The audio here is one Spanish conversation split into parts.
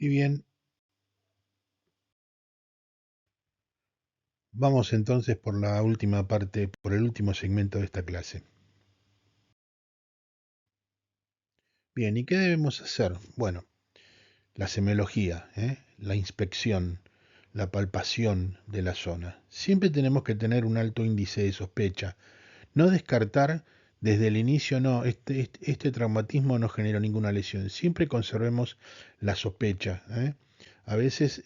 Y bien, vamos entonces por la última parte, por el último segmento de esta clase. Bien, ¿y qué debemos hacer? Bueno, la semiología, la inspección, la palpación de la zona. Siempre tenemos que tener un alto índice de sospecha. No descartar desde el inicio, no, este traumatismo no generó ninguna lesión. Siempre conservemos la sospecha. A veces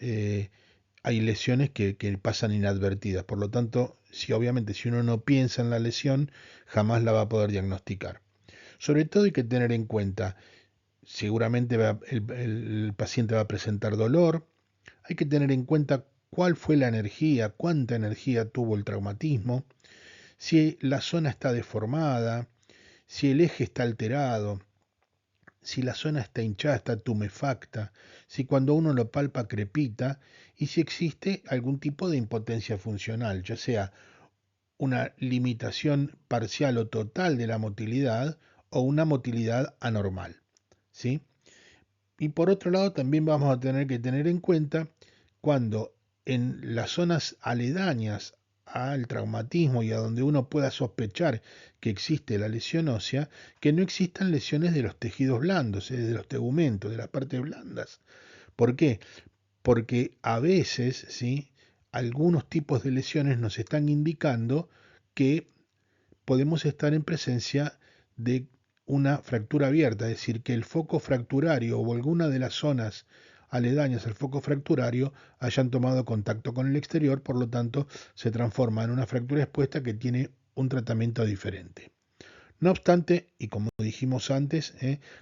hay lesiones que pasan inadvertidas. Por lo tanto, si obviamente si uno no piensa en la lesión, jamás la va a poder diagnosticar. Sobre todo hay que tener en cuenta, seguramente el paciente va a presentar dolor, hay que tener en cuenta cuál fue la energía, cuánta energía tuvo el traumatismo, si la zona está deformada, si el eje está alterado, si la zona está hinchada, está tumefacta, si cuando uno lo palpa crepita y si existe algún tipo de impotencia funcional, ya sea una limitación parcial o total de la motilidad o una motilidad anormal, ¿sí? Y por otro lado, también vamos a tener que tener en cuenta cuando en las zonas aledañas al traumatismo y a donde uno pueda sospechar que existe la lesión ósea, que no existan lesiones de los tejidos blandos, de los tegumentos, de las partes blandas. ¿Por qué? Porque a veces, ¿sí? Algunos tipos de lesiones nos están indicando que podemos estar en presencia de una fractura abierta, es decir, que el foco fracturario o alguna de las zonas aledañas al foco fracturario hayan tomado contacto con el exterior, por lo tanto se transforma en una fractura expuesta que tiene un tratamiento diferente. No obstante, y como dijimos antes,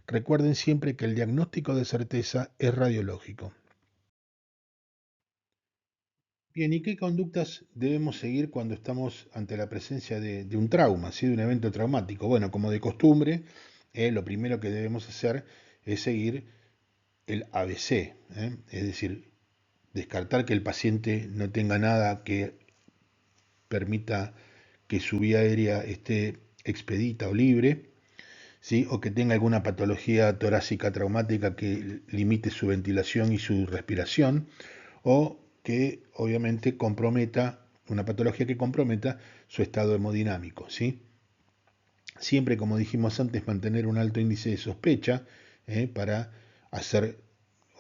recuerden siempre que el diagnóstico de certeza es radiológico. Bien, ¿y qué conductas debemos seguir cuando estamos ante la presencia de un trauma, ¿sí? De un evento traumático? Bueno, como de costumbre, lo primero que debemos hacer es seguir el ABC, es decir, descartar que el paciente no tenga nada que permita que su vía aérea esté expedita o libre, ¿sí? O que tenga alguna patología torácica traumática que limite su ventilación y su respiración, o que obviamente comprometa, una patología que comprometa su estado hemodinámico, ¿sí? Siempre, como dijimos antes, mantener un alto índice de sospecha para hacer,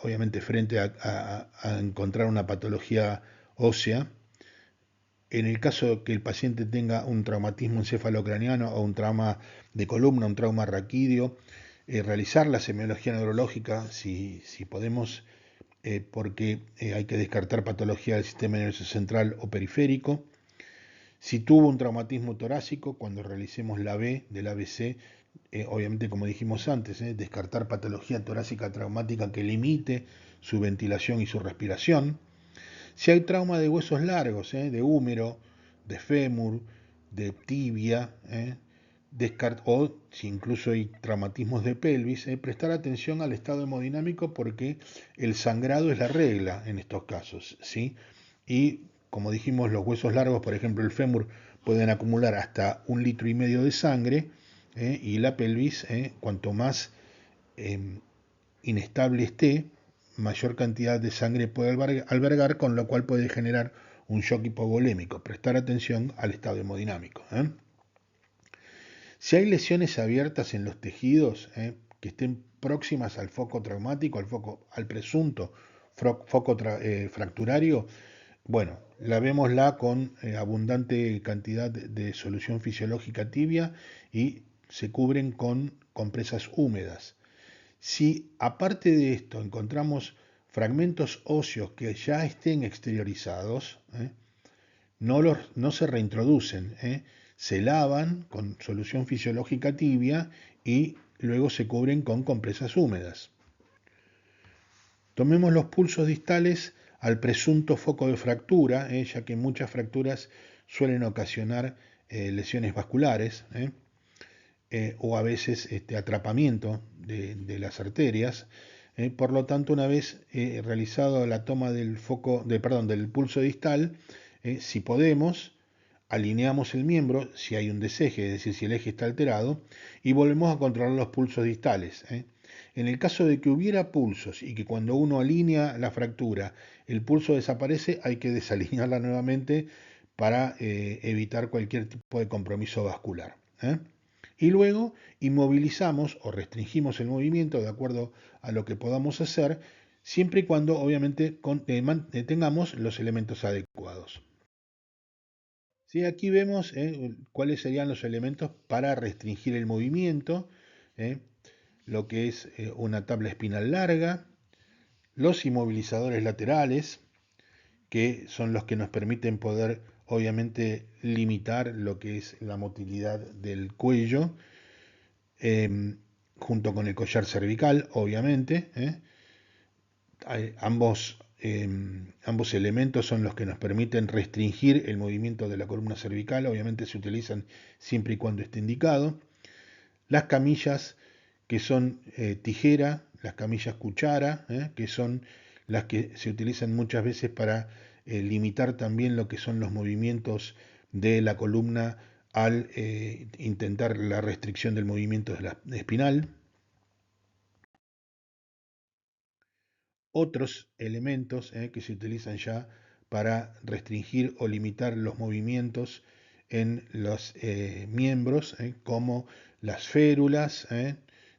obviamente, frente a encontrar una patología ósea. En el caso de que el paciente tenga un traumatismo encefalocraniano o un trauma de columna, un trauma raquídeo, realizar la semiología neurológica, si podemos, porque hay que descartar patología del sistema nervioso central o periférico. Si tuvo un traumatismo torácico, cuando realicemos la B del ABC, obviamente como dijimos antes, descartar patología torácica traumática que limite su ventilación y su respiración. Si hay trauma de huesos largos, de húmero, de fémur, de tibia, o si incluso hay traumatismos de pelvis, prestar atención al estado hemodinámico porque el sangrado es la regla en estos casos, ¿sí? Y como dijimos, los huesos largos, por ejemplo el fémur, pueden acumular hasta 1,5 litros de sangre, y la pelvis, cuanto más eh, inestable esté, mayor cantidad de sangre puede albergar, con lo cual puede generar un shock hipovolémico. Prestar atención al estado hemodinámico. Si hay lesiones abiertas en los tejidos que estén próximas al foco traumático, al presunto foco fracturario, bueno, lavémosla con abundante cantidad de solución fisiológica tibia y se cubren con compresas húmedas. Si aparte de esto encontramos fragmentos óseos que ya estén exteriorizados, no se reintroducen, se lavan con solución fisiológica tibia y luego se cubren con compresas húmedas. Tomemos los pulsos distales al presunto foco de fractura, ya que muchas fracturas suelen ocasionar lesiones vasculares, o a veces atrapamiento de las arterias. Por lo tanto, una vez realizado la toma del pulso distal, si podemos, alineamos el miembro si hay un deseje, es decir, si el eje está alterado, y volvemos a controlar los pulsos distales. En el caso de que hubiera pulsos y que cuando uno alinea la fractura el pulso desaparece, hay que desalinearla nuevamente para evitar cualquier tipo de compromiso vascular. Y luego inmovilizamos o restringimos el movimiento de acuerdo a lo que podamos hacer, siempre y cuando obviamente tengamos los elementos adecuados. Sí, aquí vemos cuáles serían los elementos para restringir el movimiento, ¿eh? Lo que es una tabla espinal larga, los inmovilizadores laterales, que son los que nos permiten poder obviamente limitar lo que es la motilidad del cuello, eh, junto con el collar cervical, obviamente. Ambos elementos son los que nos permiten restringir el movimiento de la columna cervical, obviamente se utilizan siempre y cuando esté indicado. Las camillas que son tijera, las camillas cuchara, que son las que se utilizan muchas veces para limitar también lo que son los movimientos de la columna al intentar la restricción del movimiento de la espinal. Otros elementos que se utilizan ya para restringir o limitar los movimientos en los miembros, como las férulas,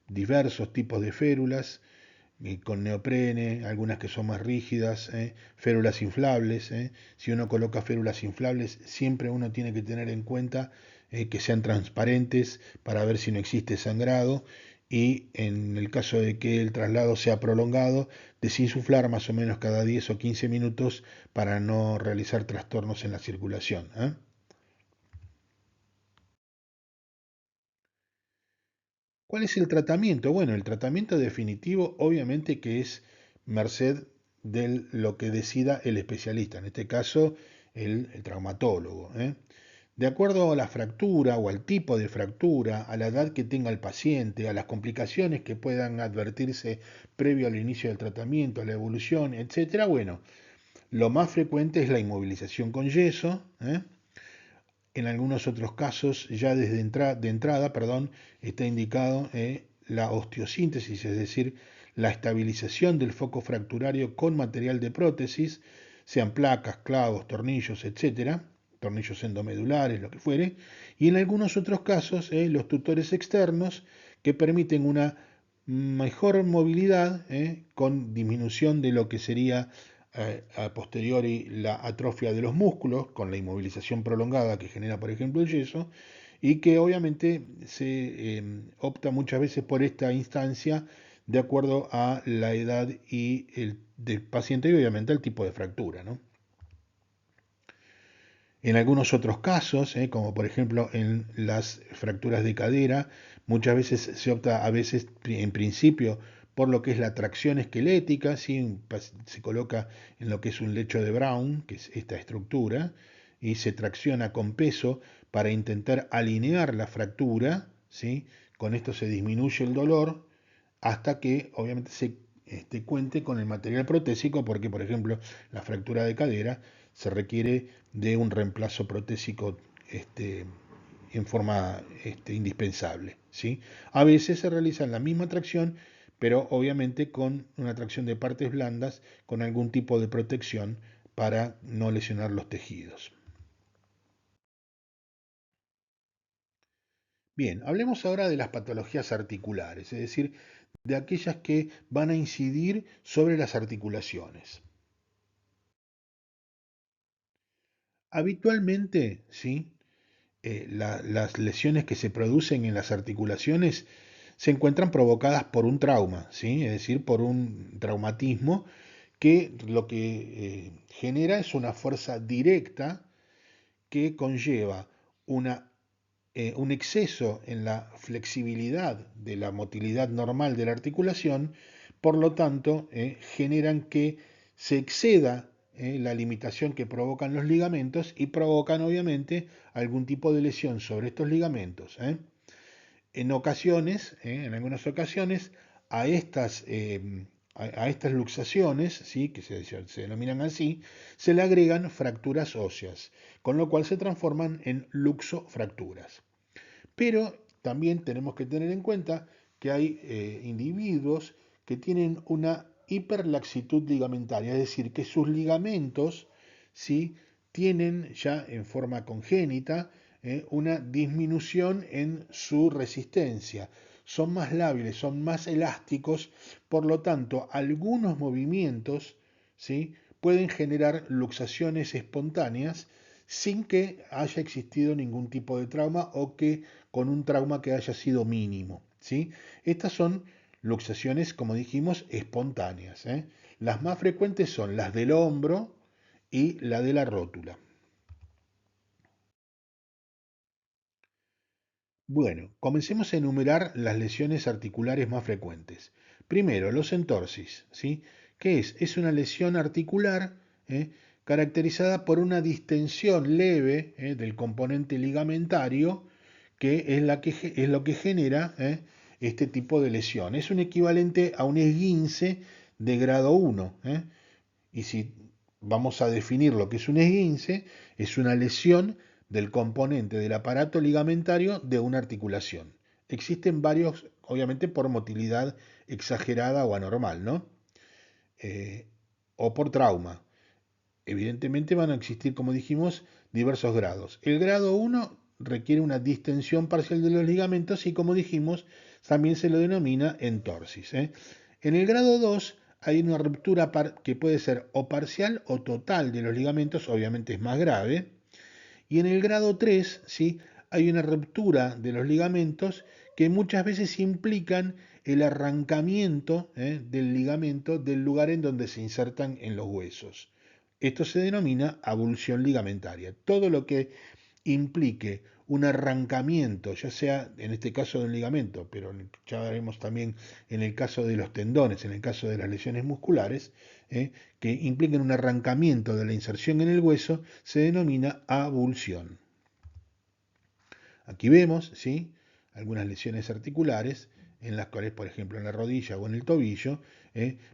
diversos tipos de férulas, con neoprene, algunas que son más rígidas, férulas inflables. Si uno coloca férulas inflables, siempre uno tiene que tener en cuenta que sean transparentes para ver si no existe sangrado y en el caso de que el traslado sea prolongado, desinsuflar más o menos cada 10 o 15 minutos para no realizar trastornos en la circulación. ¿Cuál es el tratamiento? Bueno, el tratamiento definitivo obviamente que es merced de lo que decida el especialista, en este caso el traumatólogo. De acuerdo a la fractura o al tipo de fractura, a la edad que tenga el paciente, a las complicaciones que puedan advertirse previo al inicio del tratamiento, a la evolución, etcétera, bueno, lo más frecuente es la inmovilización con yeso. En algunos otros casos, ya desde de entrada, perdón, está indicado la osteosíntesis, es decir, la estabilización del foco fracturario con material de prótesis, sean placas, clavos, tornillos, etcétera, tornillos endomedulares, lo que fuere, y en algunos otros casos, los tutores externos que permiten una mejor movilidad con disminución de lo que sería a posteriori la atrofia de los músculos con la inmovilización prolongada que genera, por ejemplo, el yeso, y que obviamente se opta muchas veces por esta instancia de acuerdo a la edad y el del paciente y obviamente el tipo de fractura, ¿no? En algunos otros casos, como por ejemplo en las fracturas de cadera, muchas veces se opta a veces en principio por lo que es la tracción esquelética, ¿sí? Se coloca en lo que es un lecho de Brown, que es esta estructura, y se tracciona con peso para intentar alinear la fractura, ¿sí? Con esto se disminuye el dolor hasta que obviamente se cuente con el material protésico, porque por ejemplo la fractura de cadera se requiere de un reemplazo protésico en forma indispensable. ¿Sí? A veces se realiza la misma tracción, pero obviamente con una tracción de partes blandas, con algún tipo de protección para no lesionar los tejidos. Bien, hablemos ahora de las patologías articulares, es decir, de aquellas que van a incidir sobre las articulaciones. Habitualmente, ¿sí? Las lesiones que se producen en las articulaciones se encuentran provocadas por un trauma, ¿sí? Es decir, por un traumatismo que lo que genera es una fuerza directa que conlleva una, un exceso en la flexibilidad de la motilidad normal de la articulación, por lo tanto, generan que se exceda la limitación que provocan los ligamentos y provocan obviamente algún tipo de lesión sobre estos ligamentos. En ocasiones, en algunas ocasiones, a estas, a estas luxaciones, ¿sí? Que se denominan así, se le agregan fracturas óseas, con lo cual se transforman en luxofracturas. Pero también tenemos que tener en cuenta que hay individuos que tienen una hiperlaxitud ligamentaria, es decir, que sus ligamentos, ¿sí?, tienen ya en forma congénita una disminución en su resistencia. Son más lábiles, son más elásticos, por lo tanto, algunos movimientos, ¿sí?, pueden generar luxaciones espontáneas sin que haya existido ningún tipo de trauma o que con un trauma que haya sido mínimo, ¿sí? Estas son luxaciones, como dijimos, espontáneas, ¿eh? Las más frecuentes son las del hombro y la de la rótula. Bueno, comencemos a enumerar las lesiones articulares más frecuentes. Primero, los entorsis, ¿sí? ¿Qué es? Es una lesión articular caracterizada por una distensión leve del componente ligamentario, que es, es lo que genera este tipo de lesión. Es un equivalente a un esguince de grado 1. Y si vamos a definir lo que es un esguince, es una lesión del componente del aparato ligamentario de una articulación. Existen varios, obviamente por motilidad exagerada o anormal, ¿no? Eh, o por trauma. Evidentemente van a existir, como dijimos, diversos grados. El grado 1 requiere una distensión parcial de los ligamentos y, como dijimos, también se lo denomina entorsis. En el grado 2 hay una ruptura que puede ser o parcial o total de los ligamentos, obviamente es más grave. Y en el grado 3, ¿sí?, hay una ruptura de los ligamentos que muchas veces implican el arrancamiento del ligamento del lugar en donde se insertan en los huesos. Esto se denomina avulsión ligamentaria. Todo lo que implique un arrancamiento, ya sea en este caso de un ligamento, pero ya veremos también en el caso de los tendones, en el caso de las lesiones musculares, que impliquen un arrancamiento de la inserción en el hueso, se denomina avulsión. Aquí vemos, ¿sí?, algunas lesiones articulares en las cuales, por ejemplo, en la rodilla o en el tobillo,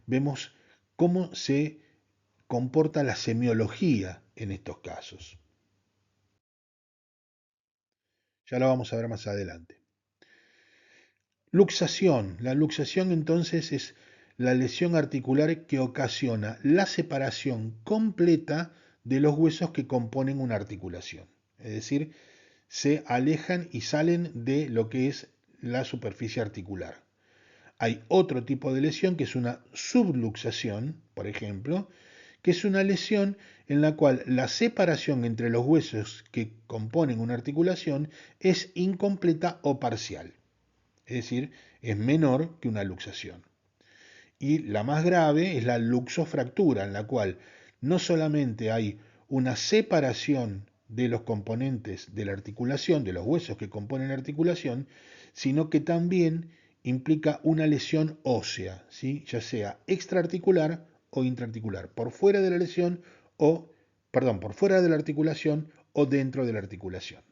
vemos cómo se comporta la semiología en estos casos. Ya lo vamos a ver más adelante. Luxación. La luxación entonces es la lesión articular que ocasiona la separación completa de los huesos que componen una articulación. Es decir, se alejan y salen de lo que es la superficie articular. Hay otro tipo de lesión que es una subluxación, por ejemplo, que es una lesión en la cual la separación entre los huesos que componen una articulación es incompleta o parcial, es decir, es menor que una luxación. Y la más grave es la luxofractura, en la cual no solamente hay una separación de los componentes de la articulación, de los huesos que componen la articulación, sino que también implica una lesión ósea, ¿sí?, ya sea extraarticular o intraarticular, por fuera de la lesión o, perdón, por fuera de la articulación o dentro de la articulación.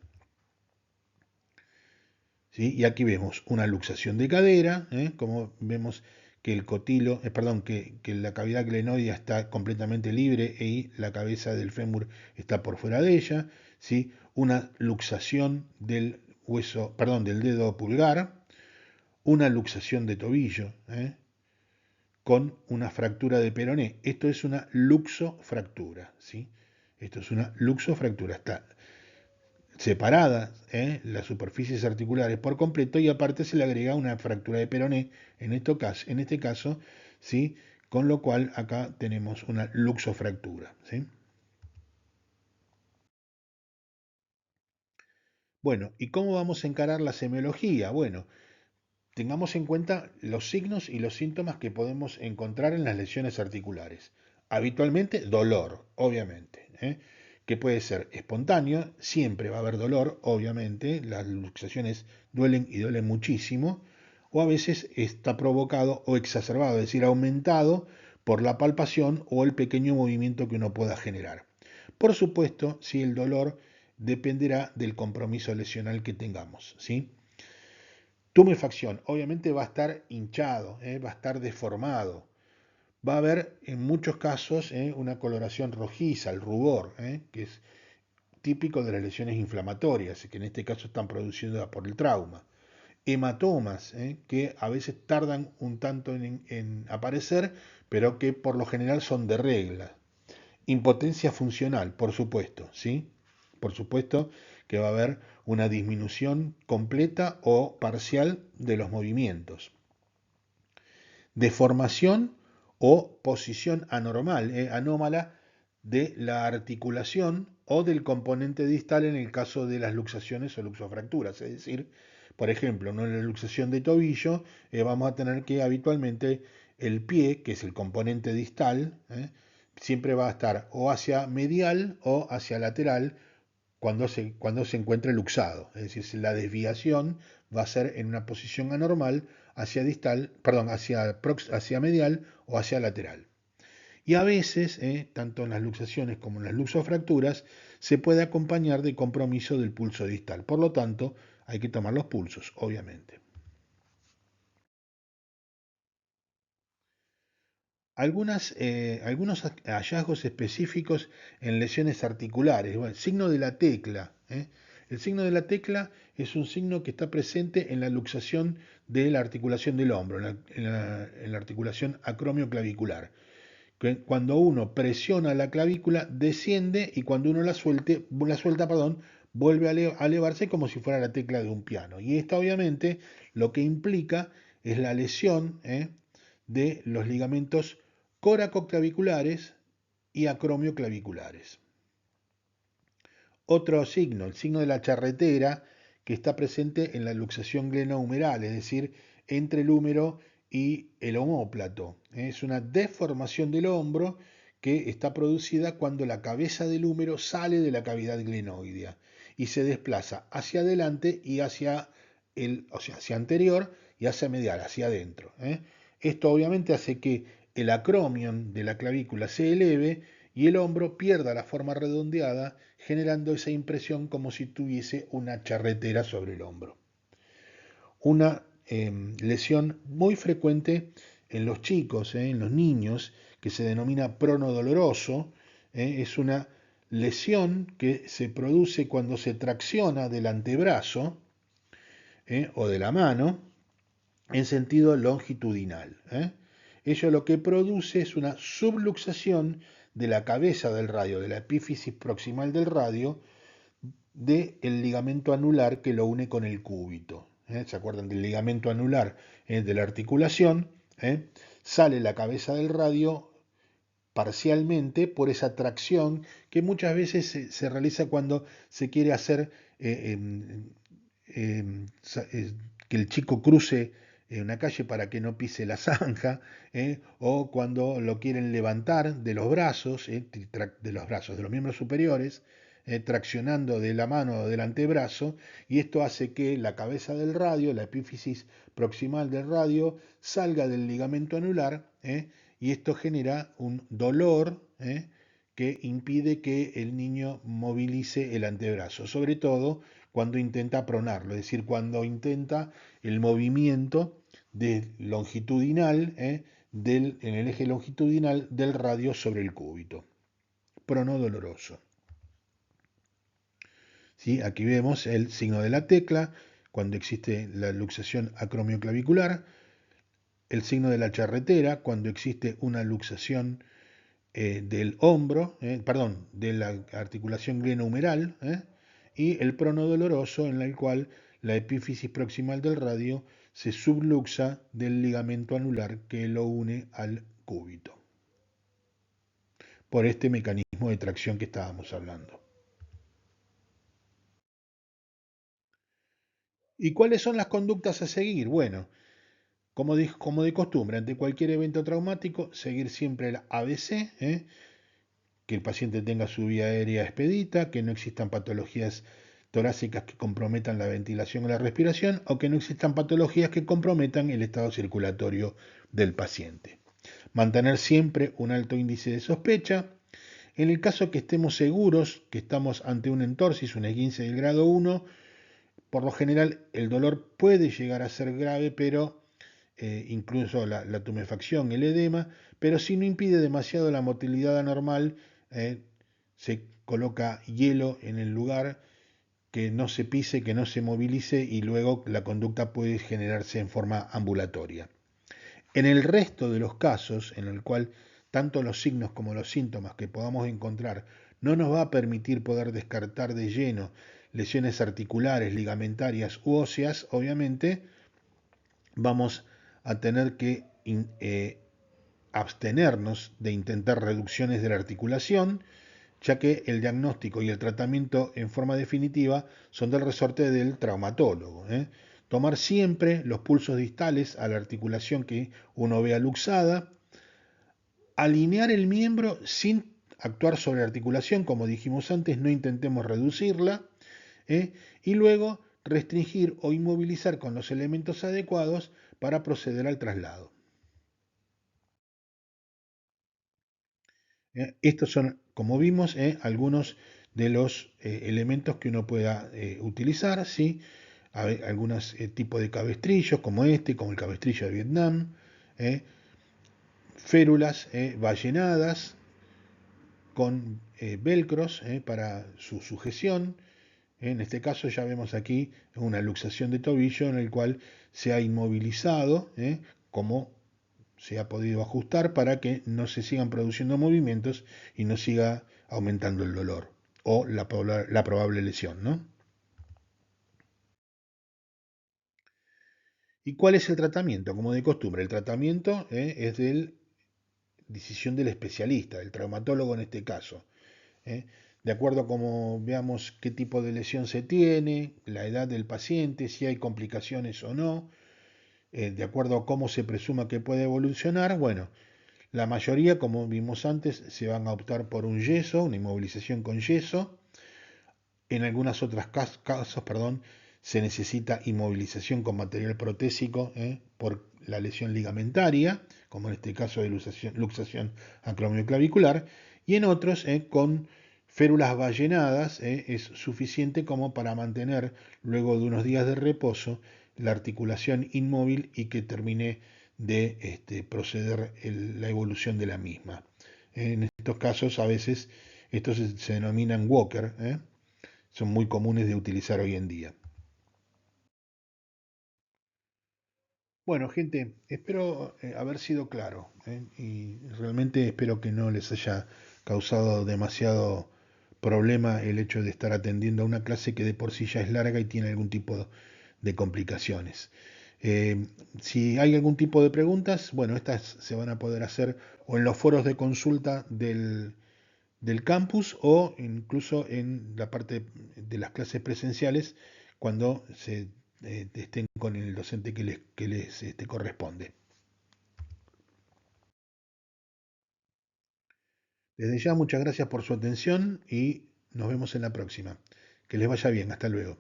¿Sí? Y aquí vemos una luxación de cadera, como vemos que el cotilo, perdón, que la cavidad glenoidea está completamente libre y la cabeza del fémur está por fuera de ella, ¿sí? Una luxación del hueso, perdón, del dedo pulgar, una luxación de tobillo, con una fractura de peroné. Esto es una luxofractura, ¿sí? Esto es una luxofractura. Está separadas las superficies articulares por completo y aparte se le agrega una fractura de peroné en este caso, ¿sí?, con lo cual acá tenemos una luxofractura, ¿sí? Bueno, ¿y cómo vamos a encarar la semiología? Bueno, tengamos en cuenta los signos y los síntomas que podemos encontrar en las lesiones articulares. Habitualmente, dolor, obviamente, que puede ser espontáneo, siempre va a haber dolor, obviamente, las luxaciones duelen y duelen muchísimo, o a veces está provocado o exacerbado, es decir, aumentado por la palpación o el pequeño movimiento que uno pueda generar. Por supuesto, si el dolor dependerá del compromiso lesional que tengamos, ¿sí? Tumefacción, obviamente va a estar hinchado, va a estar deformado. Va a haber en muchos casos una coloración rojiza, el rubor, que es típico de las lesiones inflamatorias, que en este caso están producidas por el trauma. hematomas, que a veces tardan un tanto en aparecer, pero que por lo general son de regla. Impotencia funcional, por supuesto, ¿sí? Por supuesto que va a haber una disminución completa o parcial de los movimientos. Deformación o posición anormal, anómala de la articulación o del componente distal en el caso de las luxaciones o luxofracturas. Es decir, por ejemplo, en una luxación de tobillo vamos a tener que habitualmente el pie, que es el componente distal, siempre va a estar o hacia medial o hacia lateral cuando se encuentre luxado. Es decir, si la desviación va a ser en una posición anormal hacia distal, perdón, hacia medial o hacia lateral. Y a veces, tanto en las luxaciones como en las luxofracturas, se puede acompañar de compromiso del pulso distal. Por lo tanto, hay que tomar los pulsos, obviamente. Algunos hallazgos específicos en lesiones articulares. Bueno, signo de la tecla. El signo de la tecla es un signo que está presente en la luxación de la articulación del hombro, en la articulación acromioclavicular. Cuando uno presiona la clavícula, desciende y cuando uno la suelta, perdón, vuelve a elevarse como si fuera la tecla de un piano. Y esto obviamente lo que implica es la lesión de los ligamentos coracoclaviculares y acromioclaviculares. Otro signo, el signo de la charretera, que está presente en la luxación glenohumeral, es decir, entre el húmero y el omóplato. Es una deformación del hombro que está producida cuando la cabeza del húmero sale de la cavidad glenoidea y se desplaza hacia adelante y o sea, hacia anterior y hacia medial, hacia adentro. Esto obviamente hace que el acromion de la clavícula se eleve y el hombro pierda la forma redondeada, generando esa impresión como si tuviese una charretera sobre el hombro. Una lesión muy frecuente en los chicos, en los niños, que se denomina pronodoloroso, es una lesión que se produce cuando se tracciona del antebrazo o de la mano en sentido longitudinal. Ello lo que produce es una subluxación de la cabeza del radio, de la epífisis proximal del radio, del ligamento anular que lo une con el cúbito. ¿Se acuerdan del ligamento anular de la articulación? Sale la cabeza del radio parcialmente por esa tracción que muchas veces se realiza cuando se quiere hacer que el chico cruce una calle para que no pise la zanja, o cuando lo quieren levantar de los brazos, de los miembros superiores, traccionando de la mano o del antebrazo, y esto hace que la cabeza del radio, la epífisis proximal del radio, salga del ligamento anular, y esto genera un dolor que impide que el niño movilice el antebrazo, sobre todo cuando intenta pronarlo, es decir, cuando intenta el movimiento longitudinal, en el eje longitudinal del radio sobre el cúbito. Pronodoloroso. ¿Sí? Aquí vemos el signo de la tecla, cuando existe la luxación acromioclavicular, el signo de la charretera, cuando existe una luxación del hombro, perdón, de la articulación glenohumeral, y el pronodoloroso, en el cual la epífisis proximal del radio se subluxa del ligamento anular que lo une al cúbito, por este mecanismo de tracción que estábamos hablando. ¿Y cuáles son las conductas a seguir? Bueno, como de costumbre, ante cualquier evento traumático, seguir siempre el ABC, que el paciente tenga su vía aérea expedita, que no existan patologías torácicas que comprometan la ventilación o la respiración, o que no existan patologías que comprometan el estado circulatorio del paciente. Mantener siempre un alto índice de sospecha. En el caso que estemos seguros que estamos ante un entorsis, un esguince del grado 1, por lo general el dolor puede llegar a ser grave, pero incluso la tumefacción, el edema, pero si no impide demasiado la motilidad anormal, se coloca hielo en el lugar que no se pise, que no se movilice y luego la conducta puede generarse en forma ambulatoria. En el resto de los casos en el cual tanto los signos como los síntomas que podamos encontrar no nos va a permitir poder descartar de lleno lesiones articulares, ligamentarias u óseas, obviamente vamos a tener que abstenernos de intentar reducciones de la articulación, ya que el diagnóstico y el tratamiento en forma definitiva son del resorte del traumatólogo. Tomar siempre los pulsos distales a la articulación que uno vea luxada, alinear el miembro sin actuar sobre la articulación, como dijimos antes, no intentemos reducirla, ¿eh? Y luego restringir o inmovilizar con los elementos adecuados para proceder al traslado. Estos son, como vimos, algunos de los elementos que uno pueda utilizar, ¿sí? Hay algunos tipos de cabestrillos, como este, como el cabestrillo de Vietnam, ¿eh? Férulas ballenadas con velcros para su sujeción. En este caso ya vemos aquí una luxación de tobillo en el cual se ha inmovilizado, como se ha podido ajustar para que no se sigan produciendo movimientos y no siga aumentando el dolor o la probable lesión, ¿no? ¿Y cuál es el tratamiento? Como de costumbre, el tratamiento es de decisión del especialista, del traumatólogo en este caso. ¿eh? De acuerdo a cómo veamos qué tipo de lesión se tiene, la edad del paciente, si hay complicaciones o no, de acuerdo a cómo se presuma que puede evolucionar, bueno, la mayoría, como vimos antes, se van a optar por un yeso, una inmovilización con yeso. En algunos otros casos, perdón, se necesita inmovilización con material protésico por la lesión ligamentaria, como en este caso de luxación acromioclavicular, y en otros con férulas ballenadas es suficiente como para mantener, luego de unos días de reposo, la articulación inmóvil y que termine de proceder la evolución de la misma. En estos casos, a veces, estos se denominan walker, son muy comunes de utilizar hoy en día. Bueno, gente, espero haber sido claro y realmente espero que no les haya causado demasiado problema el hecho de estar atendiendo a una clase que de por sí ya es larga y tiene algún tipo de complicaciones. Eh, si hay algún tipo de preguntas, bueno, estas se van a poder hacer o en los foros de consulta del campus o incluso en la parte de las clases presenciales cuando se estén con el docente que les corresponde. Desde ya, muchas gracias por su atención y nos vemos en la próxima. Que les vaya bien. Hasta luego.